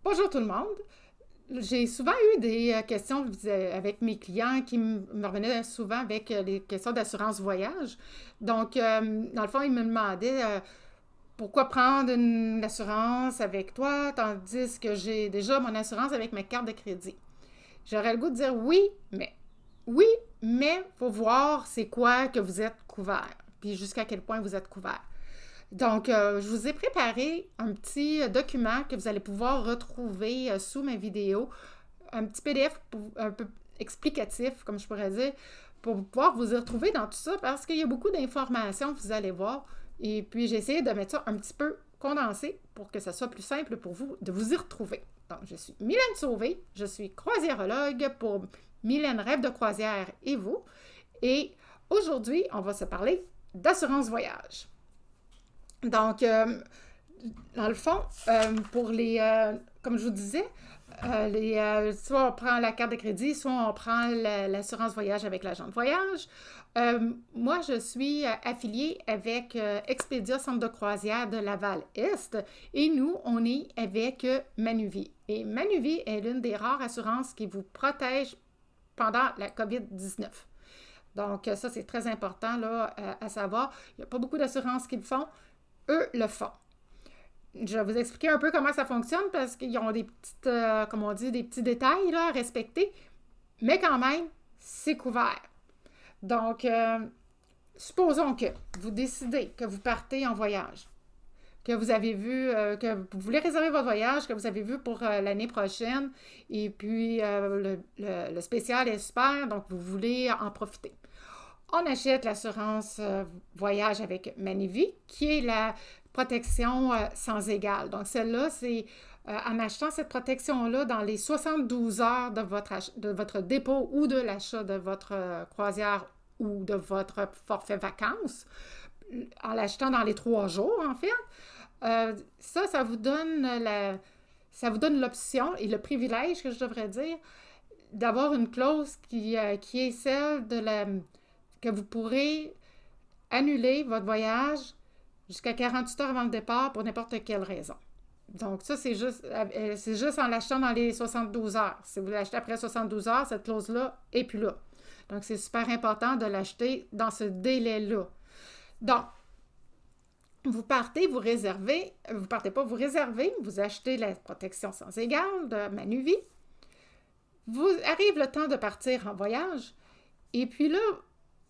Bonjour tout le monde. J'ai souvent eu des questions avec mes clients qui me revenaient souvent avec les questions d'assurance voyage. Donc, dans le fond, ils me demandaient pourquoi prendre une assurance avec toi tandis que j'ai déjà mon assurance avec ma carte de crédit. J'aurais le goût de dire oui, mais il faut voir c'est quoi que vous êtes couvert, puis jusqu'à quel point vous êtes couvert. Donc, je vous ai préparé un petit document que vous allez pouvoir retrouver sous ma vidéo, un petit PDF un peu explicatif, comme je pourrais dire, pour pouvoir vous y retrouver dans tout ça, parce qu'il y a beaucoup d'informations que vous allez voir. Et puis, j'ai essayé de mettre ça un petit peu condensé pour que ça soit plus simple pour vous de vous y retrouver. Donc, je suis Mylène Sauvé, je suis croisiérologue pour Mylène Rêve de croisière et vous. Et aujourd'hui, on va se parler d'assurance voyage. Donc, dans le fond, pour comme je vous disais, soit on prend la carte de crédit, soit on prend l'assurance voyage avec l'agent de voyage. Moi, je suis affiliée avec Expedia Centre de croisière de Laval-Est et nous, on est avec Manuvie. Et Manuvie est l'une des rares assurances qui vous protège pendant la COVID-19. Donc, ça, c'est très important là, à savoir. Il n'y a pas beaucoup d'assurances qui le font. Eux le font. Je vais vous expliquer un peu comment ça fonctionne parce qu'ils ont des petites, comme on dit, des petits détails là, à respecter, mais quand même, c'est couvert. Donc, supposons que vous décidez que vous partez en voyage, que vous avez vu, que vous voulez réserver votre voyage, que vous avez vu pour l'année prochaine, et puis le spécial est super, donc vous voulez en profiter. On achète l'assurance voyage avec Manuvie, qui est la protection sans égale. Donc, celle-là, c'est en achetant cette protection-là dans les 72 heures de votre dépôt ou de l'achat de votre croisière ou de votre forfait vacances, en l'achetant dans les 3 jours, en fait, ça vous donne l'option et le privilège, que je devrais dire, d'avoir une clause qui est celle de que vous pourrez annuler votre voyage jusqu'à 48 heures avant le départ pour n'importe quelle raison. Donc, ça, c'est juste en l'achetant dans les 72 heures. Si vous l'achetez après 72 heures, cette clause-là n'est plus là. Donc, c'est super important de l'acheter dans ce délai-là. Donc, vous partez, vous réservez, vous partez pas, vous réservez, vous achetez la protection sans égale de Manuvie. Vous arrive le temps de partir en voyage. Et puis là,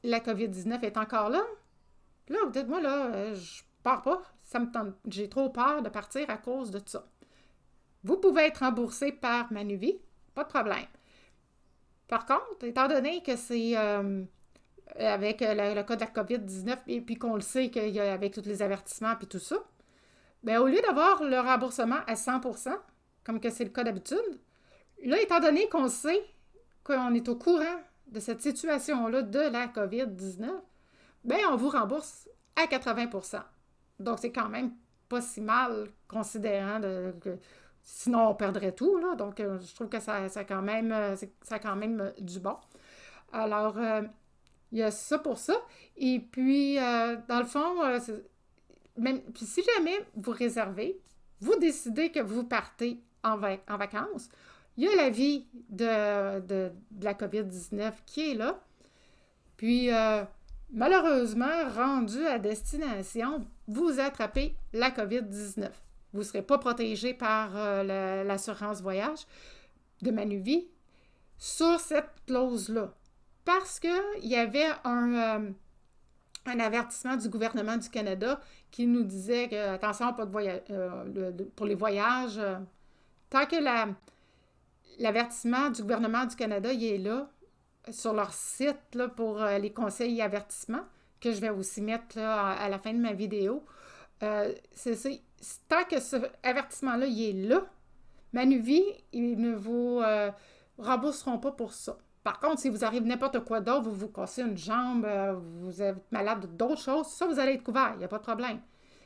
la COVID-19 est encore là. Là, vous dites, moi, là, je pars pas. Ça me tente. J'ai trop peur de partir à cause de ça. Vous pouvez être remboursé par Manuvie, pas de problème. Par contre, étant donné que c'est avec le cas de la COVID-19 et puis qu'on le sait qu'il y a avec tous les avertissements et tout ça, bien, au lieu d'avoir le remboursement à 100%, comme que c'est le cas d'habitude, là, étant donné qu'on sait qu'on est au courant de cette situation-là de la COVID-19, bien, on vous rembourse à 80%. Donc, c'est quand même pas si considérant que sinon on perdrait tout. Là. Donc, je trouve que ça a quand même du bon. Alors, il y a ça pour ça. Et puis, dans le fond, puis si jamais vous réservez, vous décidez que vous partez en vacances, il y a l'avis de la COVID-19 qui est là. Puis, malheureusement, rendu à destination, vous attrapez la COVID-19. Vous ne serez pas protégé par l'assurance voyage de Manuvie sur cette clause-là. Parce qu'il y avait un avertissement du gouvernement du Canada qui nous disait que, attention, pas de voyage, pour les voyages, tant que l'avertissement du gouvernement du Canada il est là, sur leur site là, pour les conseils et avertissements, que je vais aussi mettre là, à la fin de ma vidéo. Tant que ce avertissement-là il est là, Manuvie, ils ne vous rembourseront pas pour ça. Par contre, si vous arrive n'importe quoi d'autre, vous cassez une jambe, vous êtes malade d'autres choses, ça, vous allez être couvert, il n'y a pas de problème.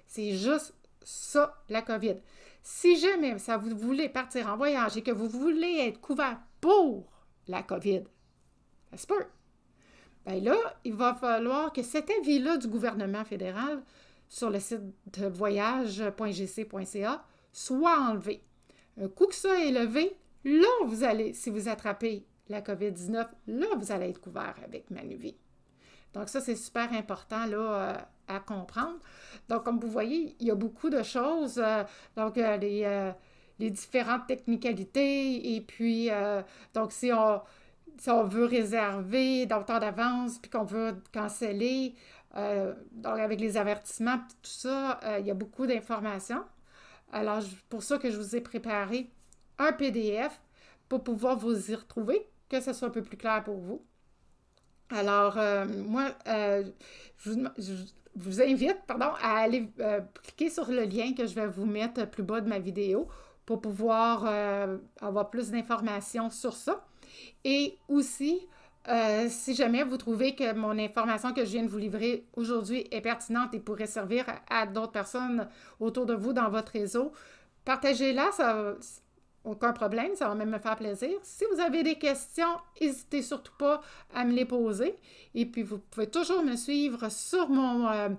C'est juste ça, la COVID. Si jamais ça vous voulez partir en voyage et que vous voulez être couvert pour la COVID, ça se peut. Bien là, il va falloir que cet avis-là du gouvernement fédéral sur le site de voyage.gc.ca soit enlevé. Un coup que ça est levé, là, vous allez, si vous attrapez la COVID-19, là, vous allez être couvert avec Manuvie. Donc ça, c'est super important là, à comprendre. Donc, comme vous voyez, il y a beaucoup de choses. Donc, les différentes technicalités. Et puis, donc, si on veut réserver dans le temps d'avance, puis qu'on veut canceller, donc avec les avertissements, puis tout ça, il y a beaucoup d'informations. Alors, pour ça que je vous ai préparé un PDF pour pouvoir vous y retrouver, que ce soit un peu plus clair pour vous. Alors, moi, je vous invite, pardon, à aller cliquer sur le lien que je vais vous mettre plus bas de ma vidéo pour pouvoir avoir plus d'informations sur ça. Et aussi, si jamais vous trouvez que mon information que je viens de vous livrer aujourd'hui est pertinente et pourrait servir à d'autres personnes autour de vous dans votre réseau, partagez-la, ça, aucun problème, ça va même me faire plaisir. Si vous avez des questions, n'hésitez surtout pas à me les poser. Et puis, vous pouvez toujours me suivre sur mon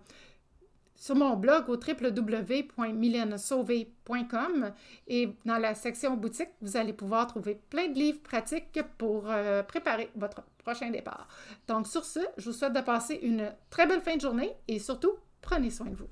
blog au www.milenesauvé.com et dans la section boutique, vous allez pouvoir trouver plein de livres pratiques pour préparer votre prochain départ. Donc, sur ce, je vous souhaite de passer une très belle fin de journée et surtout, prenez soin de vous.